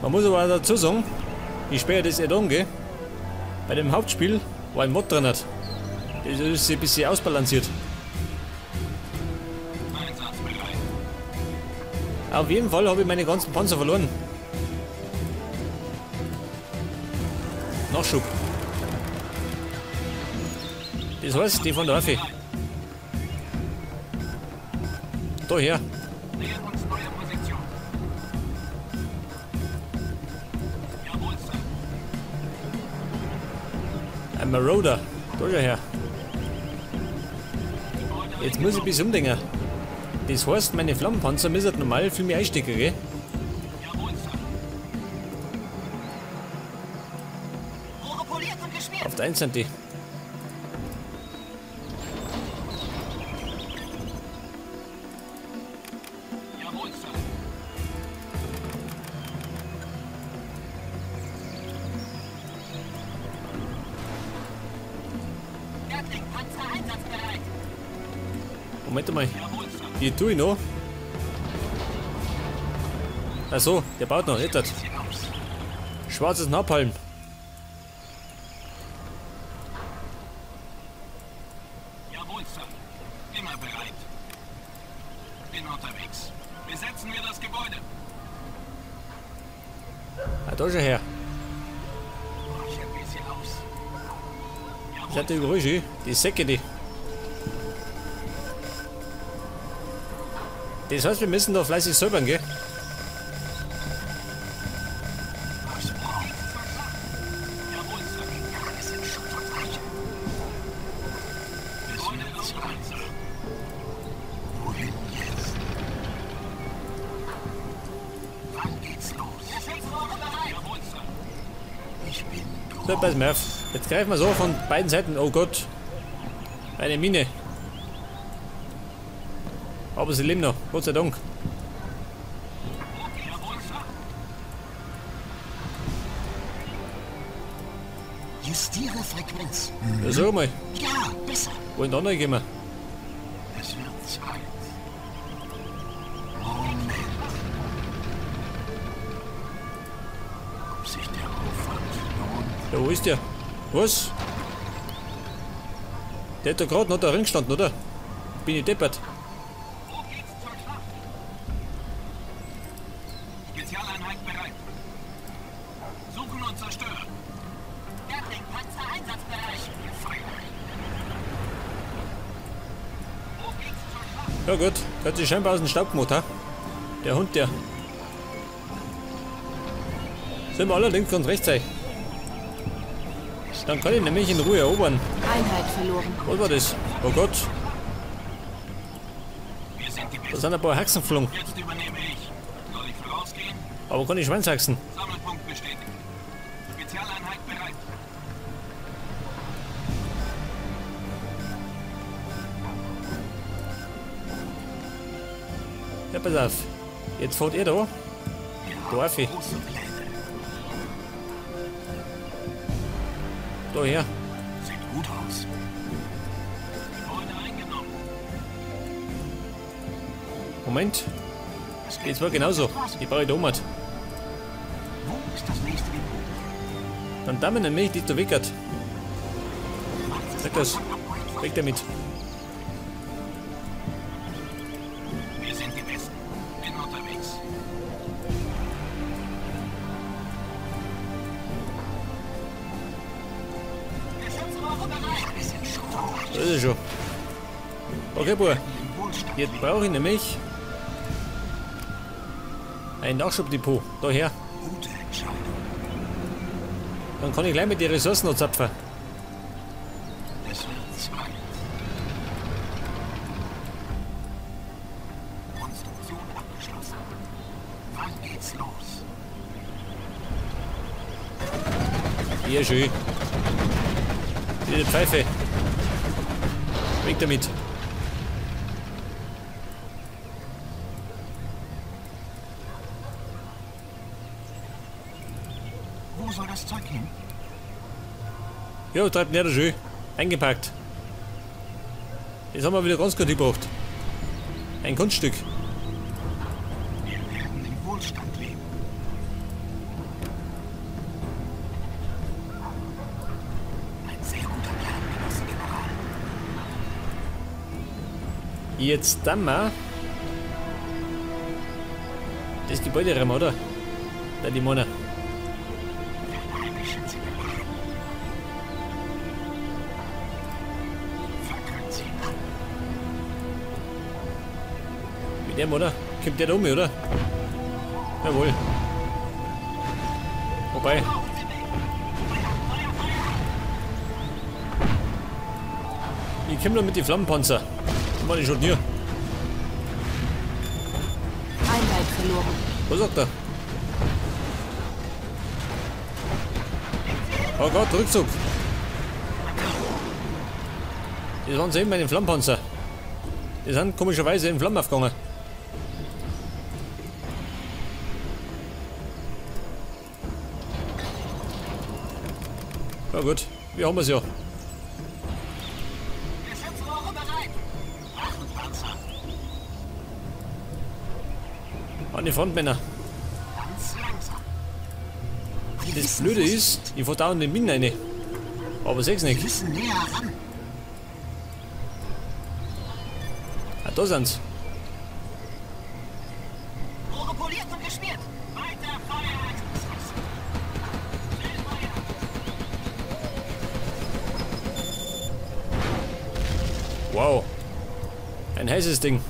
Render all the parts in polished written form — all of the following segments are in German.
Man muss aber dazu sagen, je später das Add-on geht, bei dem Hauptspiel war ein Mod drin hat. Das ist ein bisschen ausbalanciert. Auf jeden Fall habe ich meine ganzen Panzer verloren. Nachschub. Das heißt, die von der Waffe. Da her. Ein Marauder. Da ja her. Jetzt muss ich bis umdenken. Das heißt, meine Flammenpanzer müssen normal viel mehr einstecken, gell? Auf der 1 sind die. Moment mal. Die tue ich noch. Achso, der baut noch, nicht das. Schwarzes Napalm. Jawohl, Sir. Immer bereit. Bin unterwegs. Besetzen wir das Gebäude. Ah, da ist er her. Ich ein bisschen aus. Ich hatte die Geräusche, die Säcke, die. Das heißt, wir müssen da fleißig säubern, gell? Wohin jetzt? Wann geht's los? Ich bin So, pass mal auf. Jetzt greifen wir so von beiden Seiten. Oh Gott. Eine Mine. Aber sie leben noch. Gott sei Dank. Justiere Frequenz. Ja, sag mal. Ja, besser. Wo in der andere gehen wir? Es wird Zeit. Moment. Ob sich der Aufwand lohnt? Ja, wo ist der? Was? Der hat da gerade noch da drin gestanden, oder? Bin ich deppert. Wo geht's zur Schlacht? Spezialeinheit bereit. Suchen und zerstören. Gatling-Panzer einsatzbereit. Wo geht's zur Schlacht? Ja gut, hat sich scheinbar aus dem Staub gemacht, ha? Der Hund, der. Sind wir allerdings ganz recht sein. Dann kann ich nämlich in Ruhe erobern. Einheit verloren. Was war das? Oh Gott, Wir sind die da Besten. sind ein paar Hexen geflogen. Jetzt übernehme ich. Soll ich vorausgehen? Aber kann ich Schweinshaxen? Sammelpunkt bestätigt. Spezialeinheit bereit. Ja, pass auf. Jetzt fährt ihr da. Dorfi. Große Pläne. Da her. Sieht gut aus. Gebäude eingenommen. Moment. Jetzt war genauso. Die baue ich da mit. Wo ist das nächste Depot? Dann damit nämlich, die da weggert. Sag das. Weg damit. Wir sind die Besten. Bin unterwegs. Das ist es schon. Okay, Bruder. Im Wohlstand. Jetzt brauche ich nämlich ein Nachschubdepot. Daher. Gute Entscheidung. Dann kann ich gleich mit den Ressourcen noch zapfen. Es wird Zeit. Konstruktion abgeschlossen. Wann geht's los? Hier schön. Diese Pfeife. Weg damit. Wo soll das Zeug hin? Ja, treibt näher schön. Eingepackt. Das haben wir wieder ganz gut gebraucht. Ein Kunststück. Wir werden im Wohlstand leben. Jetzt dann mal das Gebäude rum, oder? Da die Mona. Mit dem, oder? Kommt der da um, oder? Jawohl. Wobei. Ich komme nur mit den Flammenpanzer. Das war ich schon hier. Einheit verloren. Was sagt er? Oh Gott, Rückzug. Das waren sie eben bei den Flammenpanzer. Die sind komischerweise in Flammen aufgegangen. Ja gut, wir haben es ja. An die Frontmänner. Das Blöde ist, ich fahr da in den Minen rein. Aber seh's nicht. Ah, da sind's. Wow. Ein heißes Ding.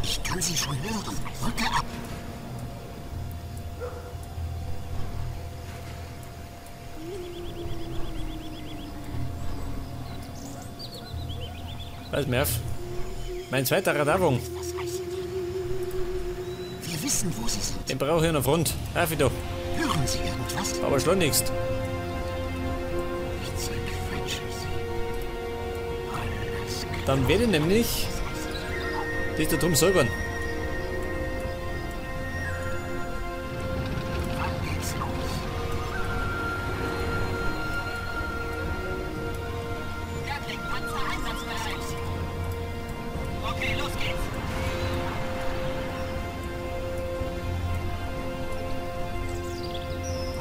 Ich kann sie schon hören. Rücke ab. Was, Merv? Mein zweiter Radarwung. Wir wissen, wo sie sind. Den brauche ich an der Front. Auf wieder. Hören Sie irgendwas? Aber schleunigst. Ich zerquetsche sie. Alles klar. Dann werde ich nämlich dich da drum säubern. Wann geht's los? Gatling-Panzer einsatzbereit. Okay, los geht's.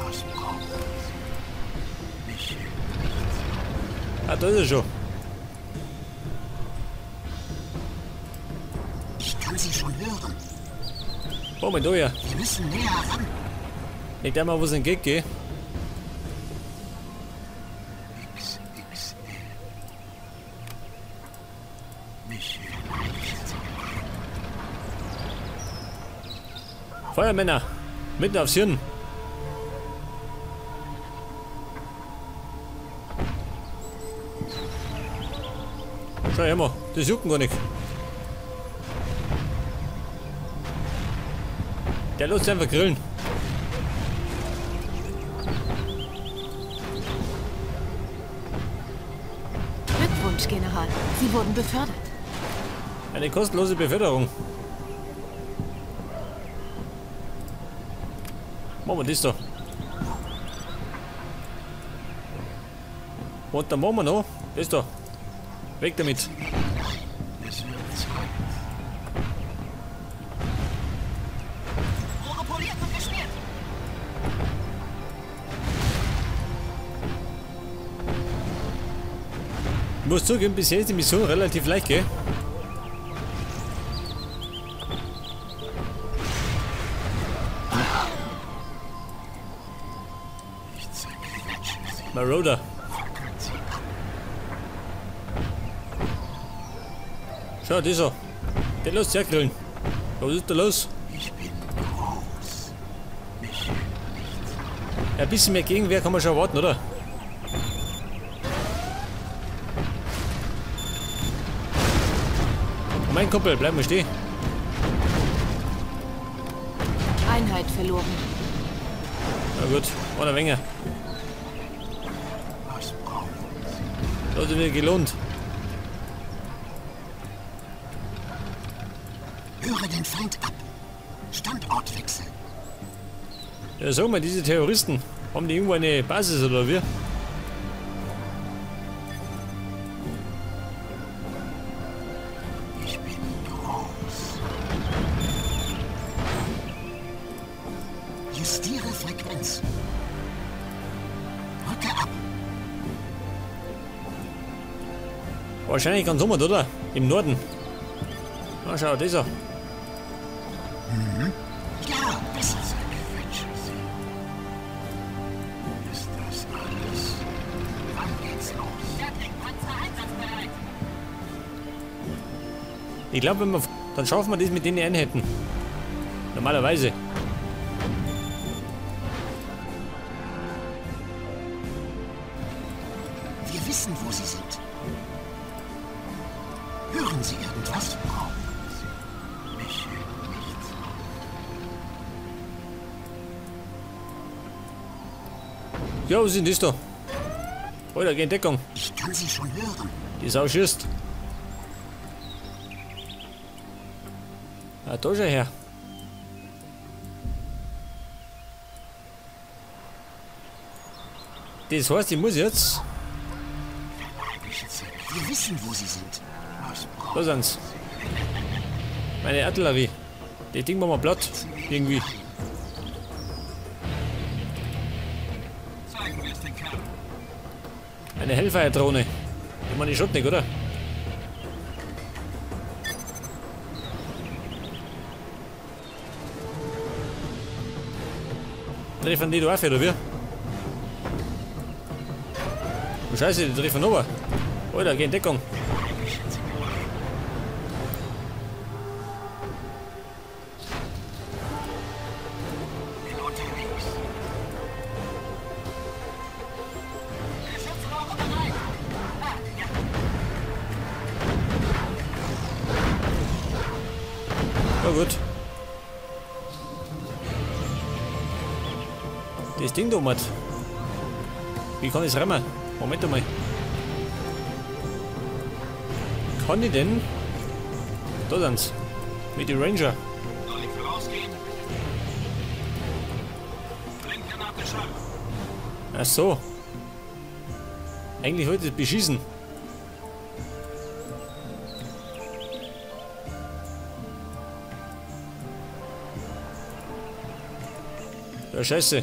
Was brauchen Sie? Mich. Ah, da ist er schon. Ich kann sie schon hören. Moment, da ja. Wir müssen näher ran. Nicht einmal, wo es entgeht. XXL. Mich. Feuermänner. Mitten aufs Hirn. Schau her mal, das juckt gar nicht. Der lässt sich einfach grillen. Glückwunsch, General. Sie wurden befördert. Eine kostenlose Beförderung. Machen wir das da. Und dann machen wir noch das da. Weg damit. Es wird Zeit. Rohre poliert und geschmiert. Ich muss zugeben, bisher ist die Mission relativ leicht, gell? Ich zerquetsche sie. Marauder. Fackeln sie ab. Schau, dieser. Der lässt sich grillen. Was ist da los? Ich bin groß. Mich. Ein bisschen mehr Gegenwehr kann man schon erwarten, oder? Mein Kumpel, bleib mal stehen. Einheit verloren. Na gut, war eine Menge. Was brauchen Das hat sich wieder gelohnt. Sie? Höre den Feind ab. Standortwechsel. Ja, sag mal, diese Terroristen, haben die irgendwo eine Basis oder wie? Ich bin groß. Justiere Frequenz. Rücke ab. Wahrscheinlich ganz unten, oder? Im Norden. Na, schau, das er. Ja, besser. Ist das alles? Wann geht's los? Panzer einsatzbereit. Ich glaube, wenn wir. Dann schaffen wir das mit den Einheiten. Normalerweise. Wir wissen, wo sie sind. Hören Sie irgendwas? Mich hält nichts auf. Ja, was ist denn das da? Alter, geh in Deckung. Ich kann sie schon hören. Die Sau schießt. Ah, da schau her. Das heißt, ich muss jetzt. Wir wissen, wo sie sind. Da sind's. Meine Artillerie. Die Ding machen wir platt. Irgendwie. Zeigen wir es den Kerl. Eine Hellfire-Drohne. Ich meine, ich schaut nicht, oder? Treffen die da auf, oder wie? Oh, Scheiße, die treffen runter. Alter, geh in Deckung. Ja gut. Das Ding da macht. Wie kann ich es rammen? Moment einmal. Kann ich denn? Da sind's. Mit den Ranger. Soll ich vorausgehen? Blindgranate scharf. Ach so. Eigentlich wollte ich es beschießen. Ja, scheiße.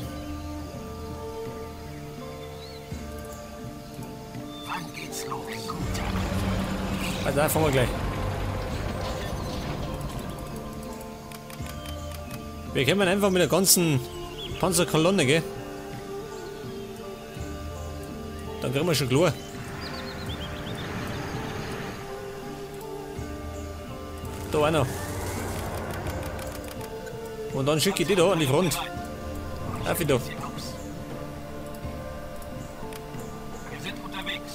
Wann geht's los? Ah, da fangen wir gleich. Wir können einfach mit der ganzen Panzerkolonne, gell? Dann kriegen wir schon klar. Da auch noch. Und dann schicke ich die da an die Front. Auf da. Wir sind unterwegs.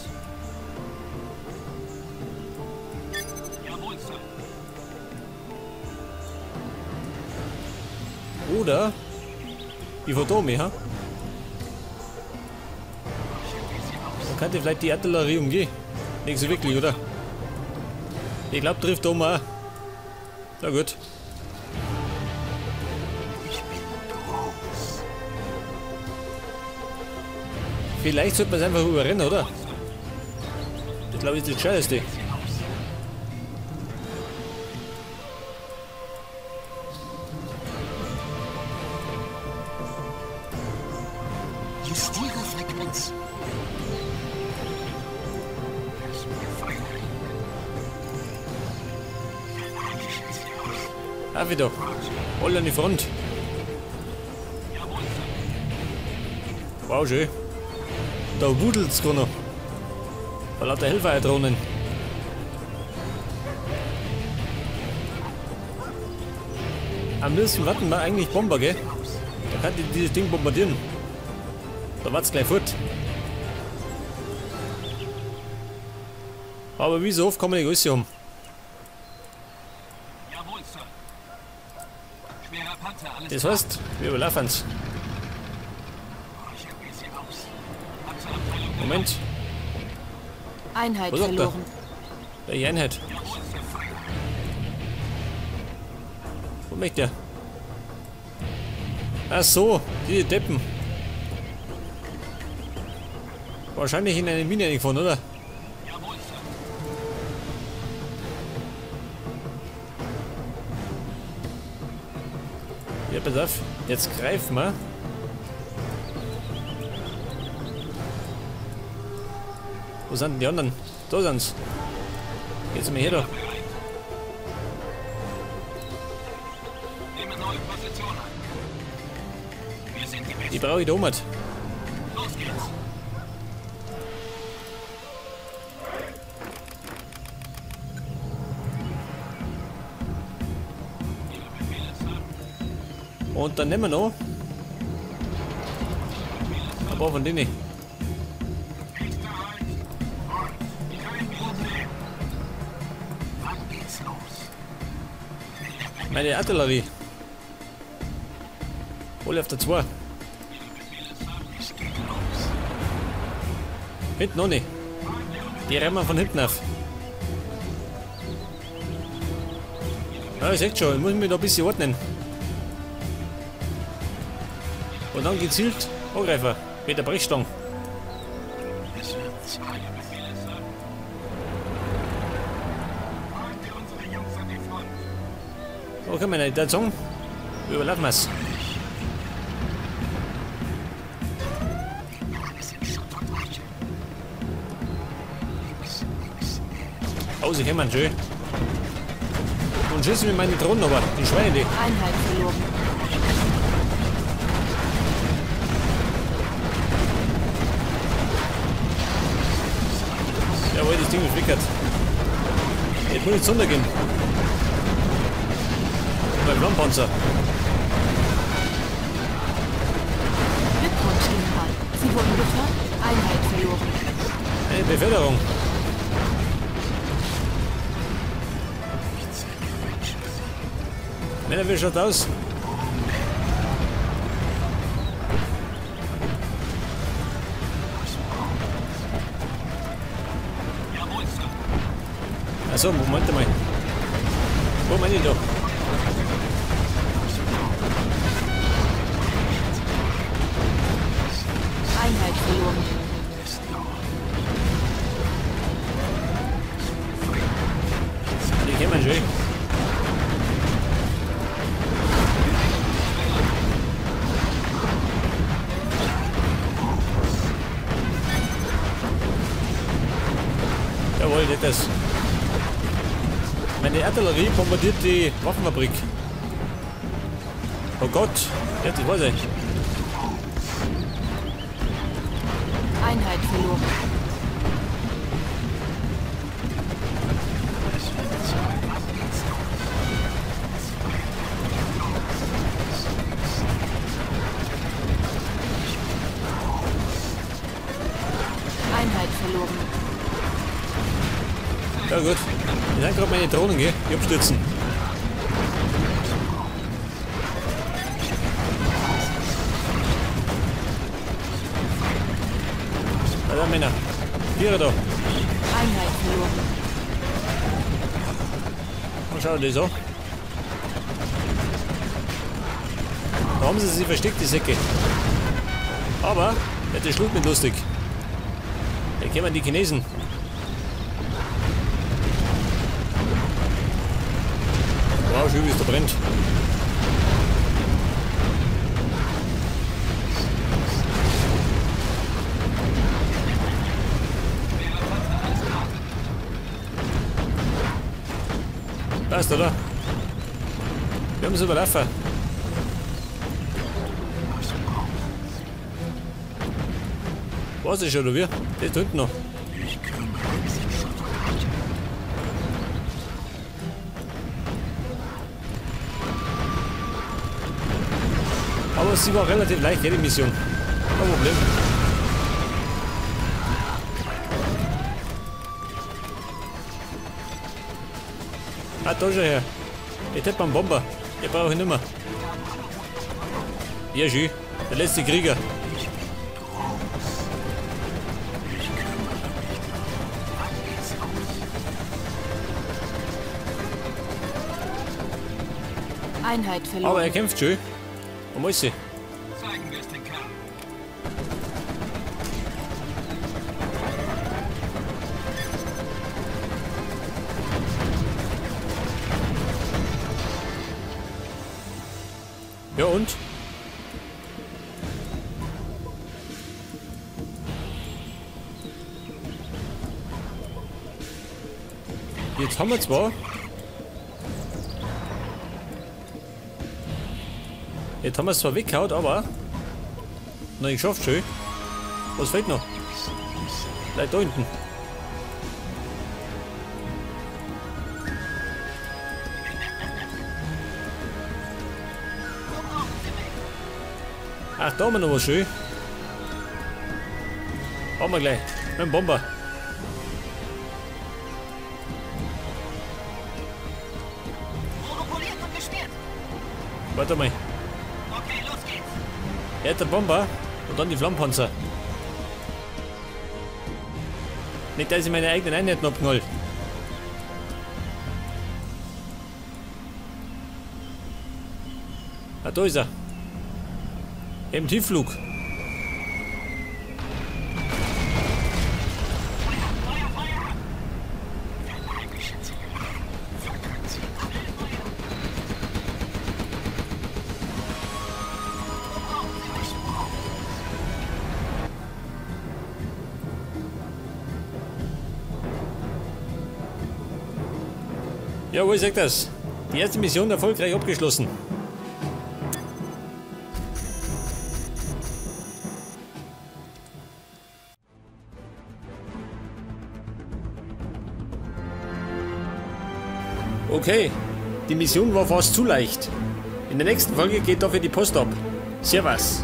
Jawohl, Sir. Oder ich fahr da mit, ha? Dann könnte vielleicht die Artillerie umgehen. Nicht so wirklich, oder? Ich glaube, trifft da mal auch. Na gut. Vielleicht sollte man es einfach überrennen, oder? Das glaube ich ist das Scheißeste. Justiere Frequenz. Auf wieder. Alle an die Front. Wow, schön. Da wudelt's gerade noch. Vor lauter Hellfire-Drohnen. Am liebsten warten wir eigentlich Bomber, gell? Da kann ich dieses Ding bombardieren. Da war's gleich fort. Aber wie so oft kann man nicht alles haben. Jawohl, Sir. Schwerer Panzer, alles Das heißt, wir überlaufen's. Moment, Einheit was sagt er? verloren. Welche Einheit? Wo möchte er? Ach so, diese Deppen. Wahrscheinlich in eine Mine eingefahren, oder? Jawohl, Sir. Ja, pass auf. Jetzt greifen wir. Wo sind denn die anderen? Da sind's. Jetzt sind wir hier da. Nehme neue Position an. Wir sind die Die Besten. brauche ich da mit. Los geht's. Und dann nehmen wir noch ein paar von denen. Wann geht's los? Meine Artillerie. Hol auf der 2. Hinten noch nicht. Die rennen von hinten auf. Ja, ihr seht schon, ich muss mich da ein bisschen ordnen. Und dann gezielt angreifen. Mit der Brechstange. Es wird zwei. Oh, kann man nicht das sagen? Überlassen wir es. Alles in Schutt und Asche. Links. Oh, sie kommen schön. Und schießen mir meine Drohnen aber. Die Schweine, die. Einheit verloren. Jawohl, das Ding ist flickert. Jetzt muss ich runtergehen. Beim Flammpanzer. Glückwunsch, General. Sie wurden befördert. Einheit verloren. Eine Beförderung. Männer, wie schaut aus? Jawohl, Sir. Achso, Moment mal. Wo meine ich da? Einheit verloren. Die kommen schön. Jawohl, das. Meine Artillerie bombardiert die Waffenfabrik. Oh Gott, jetzt, ich weiß nicht. Einheit verloren. Einheit verloren. Ja gut. Ich habe gerade meine Drohnen, gell? Die abstürzen. Da Männer. Hier da. Einheit verloren. Und schau das an. Da haben sie sich versteckt, die Säcke. Aber, das ist Schlut nicht lustig. Da kommen die Chinesen. Wow, schön wie es da brennt. Passt, oder? Wir haben es überlaufen. Was ist schon, oder wie? Das ist hinten noch. Aber sie war relativ leicht, die Mission. Kein Problem. Ah, da schon her. Ich hätte einen Bomber. Den brauche ich nicht mehr. Ja, schön. Der letzte Krieger. Einheit verloren. Aber er kämpft schön. Wo muss sie? Zeigen wir es den Kerl. Ja und? Jetzt haben wir zwar... Jetzt haben wir es zwar weggehauen, aber... Na, ich schaff's schön. Was fehlt noch? Leute da hinten. Ach, da haben wir noch was schön. Haben wir gleich. Mit dem Bomber. Monopoliert und gespielt. Warte mal. Okay, los geht's. Er hat der Bomber und dann die Flammpanzer. Nicht, dass ich meine eigenen Einheiten abknall. Ah, da ist er. Im Tiefflug. Jawohl, sagt das. Die erste Mission erfolgreich abgeschlossen. Okay, die Mission war fast zu leicht. In der nächsten Folge geht dafür die Post ab. Servus.